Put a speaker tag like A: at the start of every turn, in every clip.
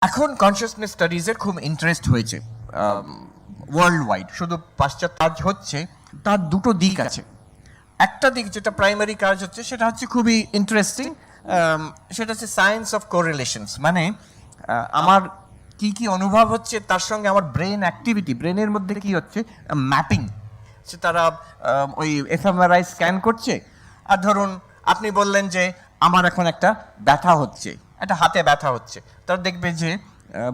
A: এখন কনসিয়াসনেস স্টাডিজের খুব ইন্টারেস্ট হয়েছে ওয়ার্ল্ড ওয়াইড, শুধু পাশ্চাত্য কাজ হচ্ছে, তার দুটো দিক আছে। একটা দিক যেটা প্রাইমারি কাজ হচ্ছে সেটা হচ্ছে খুবই ইন্টারেস্টিং, সেটা হচ্ছে সায়েন্স অফ কোরিলেশনস, মানে আমার কি কি অনুভব হচ্ছে তার সঙ্গে আমার ব্রেন অ্যাক্টিভিটি, ব্রেনের মধ্যে কি হচ্ছে ম্যাপিং, সে তারা ওই এফএমআরআই স্ক্যান করছে। আর ধরুন আপনি বললেন যে আমার এখন একটা ব্যথা হচ্ছে, একটা হাতে ব্যথা হচ্ছে, তারা দেখবে যে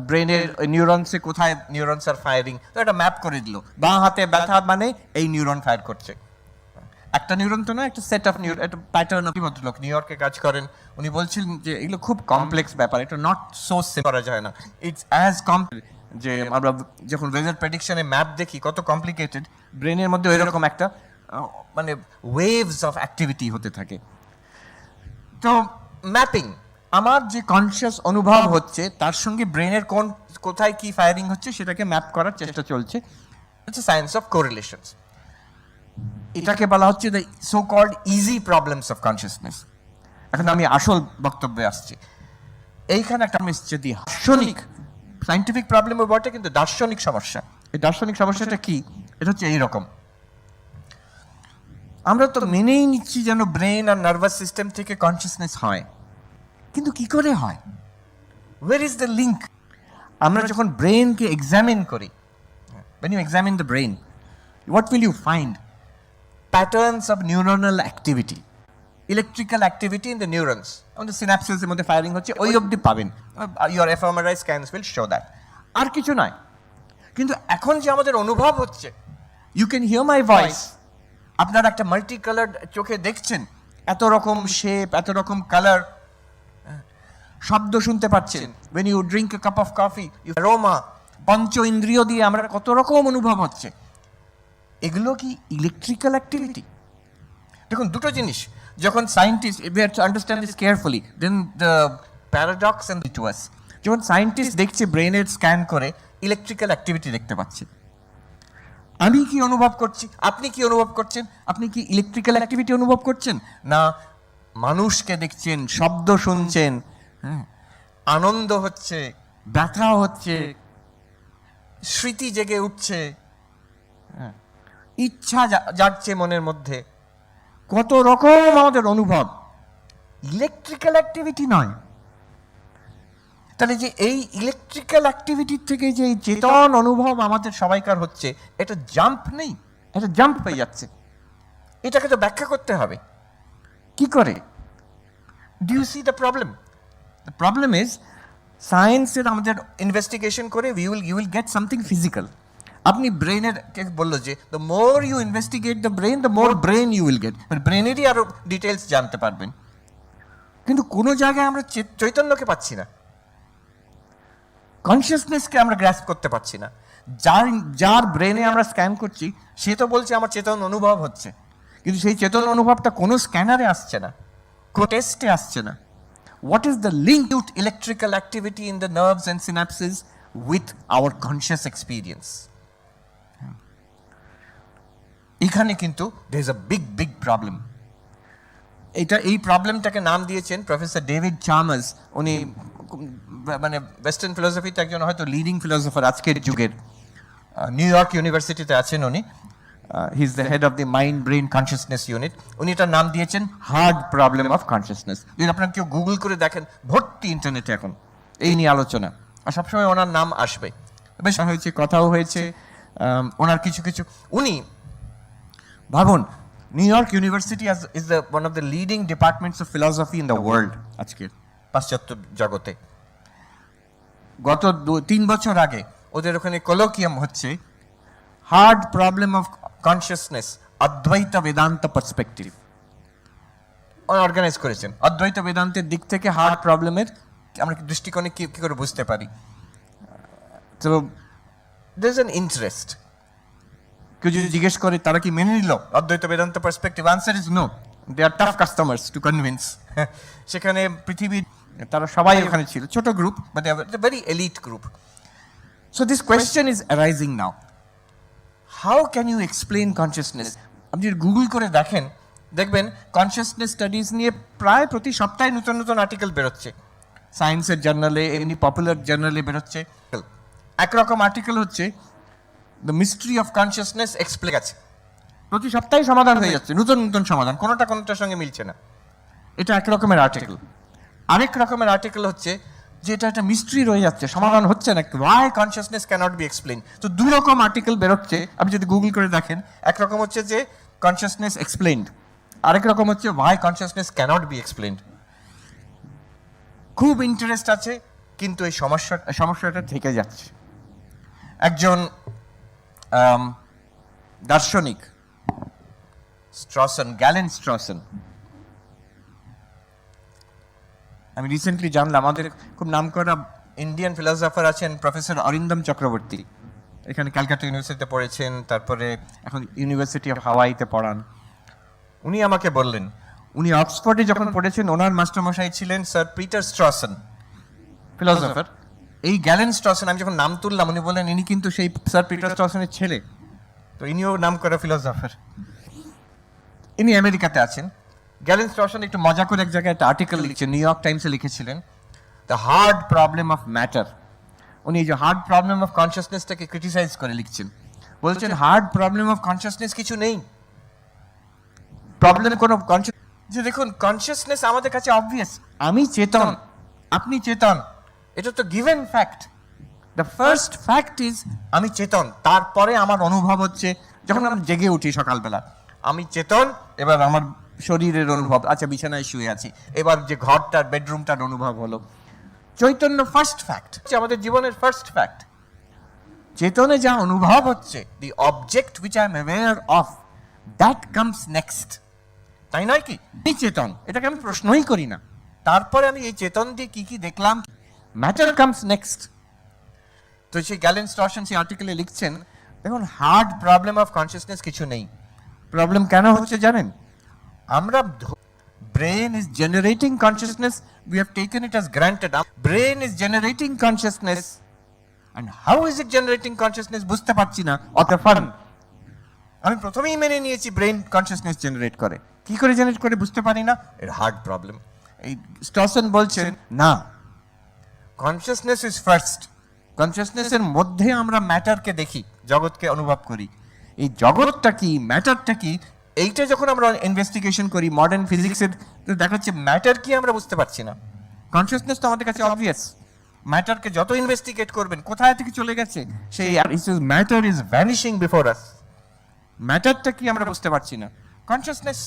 A: ব্রেনের নিউরনসে কোথায় নিউরনস আর ফায়ারিং, তো এটা ম্যাপ করে দিল, বাঁ হাতে ব্যথা মানে এই নিউরন ফায়ার করছে। একটা নিউরন তো না, একটা সেট অফ নিউরন, একটা প্যাটার্ন অফ। ভদ্রলোক নিউ ইয়র্কে কাজ করেন, উনি বলছিলেন যে এগুলো খুব কমপ্লেক্স ব্যাপার, এটা নট সো করা যায় না, ইটস অ্যাজ কমপ্লেক্স যে আমরা যখন ওয়েদার প্রেডিকশনে ম্যাপ দেখি কত কমপ্লিকেটেড, ব্রেনের মধ্যে ওই রকম একটা মানে ওয়েভস অফ অ্যাক্টিভিটি হতে থাকে। তো ম্যাপিং, আমার যে কনসিয়াস অনুভব হচ্ছে তার সঙ্গে ব্রেনের কোথায় কি ফায়ারিং হচ্ছে সেটাকে ম্যাপ করার চেষ্টা চলছে, হচ্ছে সায়েন্স অফ কোরিলেশনস। এটাকে বলা হচ্ছে the so called easy problems of consciousness. এখন আমি আসল বক্তব্যে আসছি। এইখানে একটা যদি দার্শনিক, সায়েন্টিফিক প্রবলেমও বটে, কিন্তু দার্শনিক সমস্যা। এই দার্শনিক সমস্যাটা কি? এটা হচ্ছে এইরকম, আমরা তো মেনেই নিচ্ছি যেন ব্রেন আর নার্ভাস সিস্টেম থেকে কনসিয়াসনেস হয়, কিন্তু কি করে হয়? Where is the link? আমরা যখন ব্রেনকে এক্সামিন করি, when you examine the brain, what will you find? Patterns of neuronal activity, electrical activity in the neurons, আমাদের synapses এর মধ্যে ফায়ারিং হচ্ছে, ওই অবধি পাবেন, your fMRI scans will show that, আর কিছু নয়। কিন্তু এখন যে আমাদের অনুভব হচ্ছে, you can hear my voice, আপনারা একটা মাল্টি কালার্ড চোখে দেখছেন, এত রকম শেপ, এত রকম কালার, শব্দ শুনতে পাচ্ছেন, when you drink a cup of coffee, you aroma, পঞ্চ ইন্দ্রিয় দিয়ে আমরা কত রকম অনুভব হচ্ছে, এগুলো কি ইলেকট্রিক্যাল অ্যাক্টিভিটি? দেখুন দুটো জিনিস, যখন scientist, we have to understand this carefully, then the paradox and to us, যখন সায়েন্টিস্ট দেখছে ব্রেনের স্ক্যান করে ইলেকট্রিক্যাল অ্যাক্টিভিটি দেখতে পাচ্ছে, আমি কি অনুভব করছি, আপনি কি অনুভব করছেন? আপনি কি ইলেকট্রিক্যাল অ্যাক্টিভিটি অনুভব করছেন, না মানুষকে দেখছেন, শব্দ শুনছেন, হ্যাঁ, আনন্দ হচ্ছে, ব্যথা হচ্ছে, স্মৃতি জেগে উঠছে, ইচ্ছা জাগছে মনের মধ্যে, কত রকম আমাদের অনুভব, ইলেকট্রিক্যাল অ্যাক্টিভিটি নয়। তাহলে যে এই ইলেকট্রিক্যাল অ্যাক্টিভিটির থেকে যে চেতন অনুভব আমাদের সবাইকার হচ্ছে, এটা জাম্প নেই, এটা জাম্প হয়ে যাচ্ছে, এটাকে তো ব্যাখ্যা করতে হবে। কি করে? Do you see the problem? The problem is, সায়েন্সের আমাদের ইনভেস্টিগেশন করে you will get something physical. আপনি ব্রেনের কে বললো যে the more you investigate the brain, the more brain you will get, মানে ব্রেনেরই আরো ডিটেলস জানতে পারবেন। কিন্তু কোনো জায়গায় আমরা চৈতন্যকে পাচ্ছি না, কনসিয়াসনেসকে আমরা গ্রাস্প করতে পারছি না। যার ব্রেনে আমরা স্ক্যান করছি সে তো বলছে আমার চেতন অনুভব হচ্ছে, কিন্তু সেই চেতন অনুভবটা কোনো স্ক্যানারে আসছে না, কোনো টেস্টে আসছে না। What is the link to electrical activity in the nerves and synapses with our conscious experience? এখানে কিন্তু there is a big problem. এই প্রবলেমটাকে নাম দিয়েছেন প্রফেসর ডেভিড চার্মার্স। উনি মানে ওয়েস্টার্ন ফিলোসফিতে একজন হয়তো লিডিং ফিলোসফার আজকের যুগের, নিউ ইয়র্ক ইউনিভার্সিটিতে আছেন উনি, he is the head of the mind brain consciousness unit. উনি এটার নাম দিয়েছেন হার্ড প্রবলেম অফ কনসিয়াসনেস। যদি আপনার কেউ গুগল করে দেখেন, ভর্তি ইন্টারনেটে এখন এই নিয়ে আলোচনা, আর সবসময় ওনার নাম আসবে, বেশ হয়েছে, কথাও হয়েছে ওনার কিছু কিছু। উনি ভাবুন, new York university is the one of the leading departments of philosophy in the world আজকের পাশ্চাত্য জগতে। গত 3 বছর আগে ওদের ওখানে কলোকিয়াম হচ্ছে, হার্ড প্রবলেম অফ কনসিয়াসনেস, অদ্বৈত বেদান্ত পার্সপেক্টিভ অর্গানাইজ করেছেন। অদ্বৈত বেদান্তের দিক থেকে হার্ড প্রবলেমের আমরা দৃষ্টিকোণে কি করে বুঝতে পারি। তো দের ইজ অ্যান ইন্টারেস্ট। কেউ যদি জিজ্ঞেস করে তারা কি মেনে নিল অদ্বৈত Vedanta perspective, answer is no, they are tough customers to convince. সেখানে পৃথিবীর তারা সবাই ওখানে ছিল, ছোট group, but very elite group. So this question is arising now, how can you explain consciousness? আপনি যদি গুগল করে দেখেন, দেখবেন কনসিয়াসনেস স্টাডিজ নিয়ে প্রায় প্রতি সপ্তাহে নতুন নতুন আর্টিকেল বেরোচ্ছে। সায়েন্সের জার্নালে, এমনি পপুলার জার্নালে বেরোচ্ছে। একরকম আর্টিকেল হচ্ছে the mystery of consciousness explain আছে, প্রতি সপ্তাহে সমাধান হয়ে যাচ্ছে, নতুন নতুন সমাধান, কোনোটার সঙ্গে মিলছে না। এটা এক রকমের আর্টিকেল। আরেক রকমের আর্টিকেল হচ্ছে যে এটা একটা মিস্ট্রি রয়ে যাচ্ছে, সমাধান হচ্ছে না, why consciousness cannot be explain. তো দু রকম আর্টিকেল বেরোচ্ছে, আপনি যদি গুগল করে দেখেন। একরকম হচ্ছে যে কনসিয়াসনেস এক্সপ্লেনড, আরেক রকম হচ্ছে ওয়াই কনসিয়াসনেস ক্যানট বি এক্সপ্লেনড। খুব ইন্টারেস্ট আছে, কিন্তু এই সমস্যাটা থেকে যাচ্ছে। একজন দার্শনিক গ্যালেন স্ট্রসন, আমি রিসেন্টলি জানলাম আমাদের খুব নামকরা ইন্ডিয়ান ফিলোসফার আছেন প্রফেসর অরিন্দম চক্রবর্তী, এখানে ক্যালকাটা ইউনিভার্সিটিতে পড়েছেন, তারপরে এখন ইউনিভার্সিটি অফ হাওয়াইতে পড়ান। উনি আমাকে বললেন, উনি অক্সফোর্ডে যখন পড়েছেন ওনার মাস্টারমশাই ছিলেন স্যার পিটার স্ট্রসন, ফিলোসফার। এই গ্যালেন স্ট্রসন আমি যখন নাম তুললাম, উনি বললেন ইনি কিন্তু সেই স্যার পিটার স্ট্রসনের ছেলে, তো ইনিও নাম করা ফিলোসফার। ইনি আমেরিকাতে আছেন। গ্যালেন স্ট্রসন একটু মজা করে এক জায়গায় একটা আর্টিকেল লিখছেন, নিউ ইয়র্ক টাইমসে লিখেছিলেন, the hard problem of matter. উনি এই যে হার্ড প্রবলেম অফ কনসিয়াসনেসটাকে ক্রিটিসাইজ করে লিখছেন, বলছেন হার্ড প্রবলেম অফ কনসিয়াসনেস কিছু নেই, প্রবলেম কোনো যে দেখুন কনসিয়াসনেস আমাদের কাছে অবভিয়াস, আমি চেতন, আপনি চেতন, এটা তো given fact. The first fact is আমি চেতন, তারপরে আমার অনুভব হচ্ছে যখন আমি জেগে উঠি সকালবেলা, আমি চেতন, এবার আমার শরীরের অনুভব, আচ্ছা বিছানায় শুয়ে আছি, এবার যে ঘরটার বেডরুমটার অনুভব হলো। চৈতন্য ফার্স্ট ফ্যাক্ট, আমাদের জীবনের ফার্স্ট ফ্যাক্ট। চেতনে যা অনুভব হচ্ছে, the object which I am aware of, that comes next, তাই নয় কি? এই চেতন, এটাকে আমি প্রশ্নই করি না, তারপরে আমি এই চেতন দিয়ে কি কি দেখলাম, ম্যাটার কামস নেক্সট। তো সেই গ্যালেন স্ট্রসন সেই আর্টিকেলে লিখছেন, দেখুন হার্ড প্রবলেম অফ কনসিয়াসনেস কিছু নেই। প্রবলেম কেন হচ্ছে জানেন? আমরা brain is generating consciousness, we have taken it as granted. Brain is generating consciousness, and how is it generating consciousness বুঝতে পারছি না, অতঃপর আমি প্রথমেই মেনে নিয়েছি ব্রেন কনসিয়াসনেস জেনারেট করে, কি করে জেনারেট করে বুঝতে পারি না, এর হার্ড প্রবলেম। এই স্টসন বলছেন না, কনসিয়াসনেস ইজ ফার্স্ট, কনসিয়াসনেসের মধ্যে আমরা ম্যাটারকে দেখি, জগৎকে অনুভব করি। এই জগৎটা কি, ম্যাটারটা কি, এইটা যখন আমরা ইনভেস্টিগেশন করি মডার্ন ফিজিক্সের, তো দেখাচ্ছে ম্যাটার কি আমরা বুঝতে পারছি না। কনসিয়াসনেস তো আমাদের কাছে অবভিয়াস, ম্যাটারকে যত ইনভেস্টিগেট করবেন কোথায় থেকে চলে গেছে সেই, matter is vanishing before us, ম্যাটারটা কি আমরা বুঝতে পারছি না। কনসিয়াসনেস,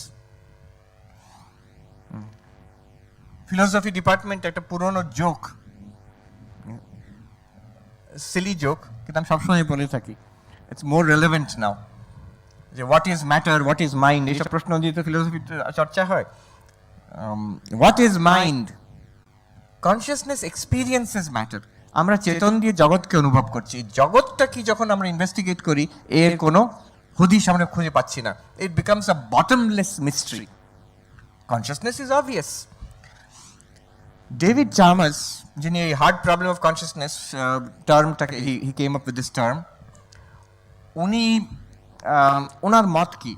A: ফিলোসফি ডিপার্টমেন্ট একটা পুরনো জোক, সিলি জোক, কিন্তু আমি সবসময় বলে থাকি, ইটস মোর রেলেভেন্ট নাও, যে what is matter, what is mind, এইসব প্রশ্ন দিয়ে তো ফিলোসফি চর্চা হয়। What is mind? Consciousness experiences matter, আমরা চেতন দিয়ে জগৎকে অনুভব করছি, জগৎটা কি যখন আমরা ইনভেস্টিগেট করি এর কোনো হদিশ আমরা খুঁজে পাচ্ছি না, it becomes a bottomless mystery. Consciousness is obvious. David Chalmers, যিনি এই হার্ড প্রবলেম অফ কনসিয়াসনেস টার্মটাকে he came up with this term, উনি ওনার মত কি,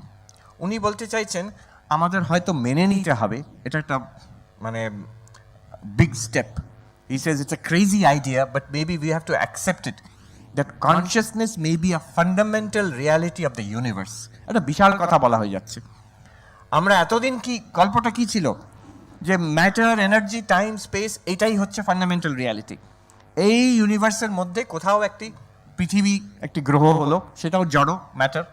A: উনি বলতে চাইছেন আমাদের হয়তো মেনে নিতে হবে, এটা একটা মানে big step. He Sage it's a crazy idea, but maybe we have to accept it, that consciousness may be a fundamental reality of the universe. একটা বিশাল কথা বলা হয়ে যাচ্ছে। আমরা এতদিন কি, গল্পটা কি ছিল, যে ম্যাটার, এনার্জি, টাইম, স্পেস, এটাই হচ্ছে ফান্ডামেন্টাল রিয়ালিটি। এই ইউনিভার্সের মধ্যে কোথাও একটি পৃথিবী, একটি গ্রহ হলো, সেটাও জড়, ম্যাটার,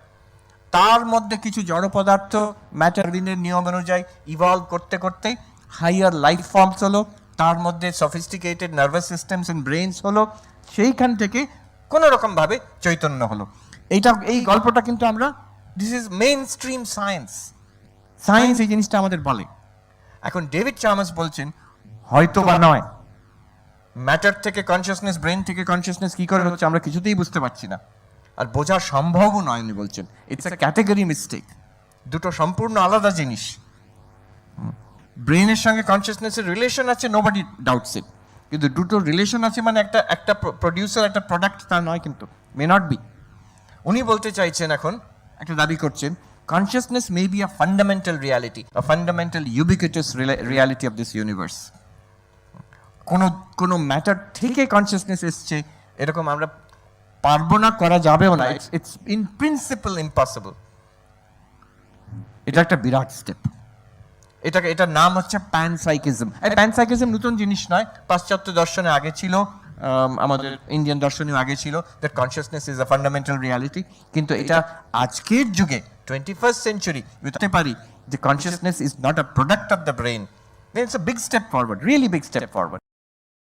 A: তার মধ্যে কিছু জড় পদার্থ ম্যাটারিনের নিয়ম অনুযায়ী ইভলভ করতে করতে হাইয়ার লাইফ ফর্মস হলো, তার মধ্যে sophisticated nervous systems and brains হলো, সেইখান থেকে কোনো রকমভাবে চৈতন্য হলো। এই গল্পটা কিন্তু আমরা, this is main stream science, science এই জিনিসটা আমাদের বলে। এখন ডেভিড চার্মাস বলছেন হয়তো বা নয়, ম্যাটার থেকে কনসিয়াসনেস, ব্রেন থেকে কনসিয়াসনেস কি করে হচ্ছে আমরা কিছুতেই বুঝতে পারছি না, আর বোঝা সম্ভবও নয়। উনি বলছেন ইটস আ ক্যাটেগরি মিস্টেক, দুটো সম্পূর্ণ আলাদা জিনিস। ব্রেনের সঙ্গে কনসিয়াসনেসের রিলেশন আছে, নোবডি ডাউটস ইট, কিন্তু দুটো রিলেশন আছে মানে একটা প্রডিউসার, একটা প্রোডাক্ট, তা নয় কিন্তু, মে নট বি। উনি বলতে চাইছেন, এখন একটা দাবি করছেন, consciousness may be a fundamental reality, a fundamental ubiquitous reality of this universe. কোনো কোনো ম্যাটার থেকে কনসিয়াসনেস এসছে এরকম আমরা পারবো না, করা যাবেও না, ইটস ইন প্রিন্সিপল ইম্পসিবল। এটা একটা বিরাট স্টেপ। এটার নাম হচ্ছে প্যানসাইকিজম। এই প্যানসাইকিজম নতুন জিনিস নয়, পাশ্চাত্য দর্শনে আগে ছিল, আমাদের ইন্ডিয়ান দর্শনেও আগে ছিল, that consciousness is a fundamental reality. কিন্তু এটা আজকের যুগে 21st সেঞ্চুরি বুঝতে পারি যে consciousness is not a product of the brain, then it's a big step forward, really big step forward.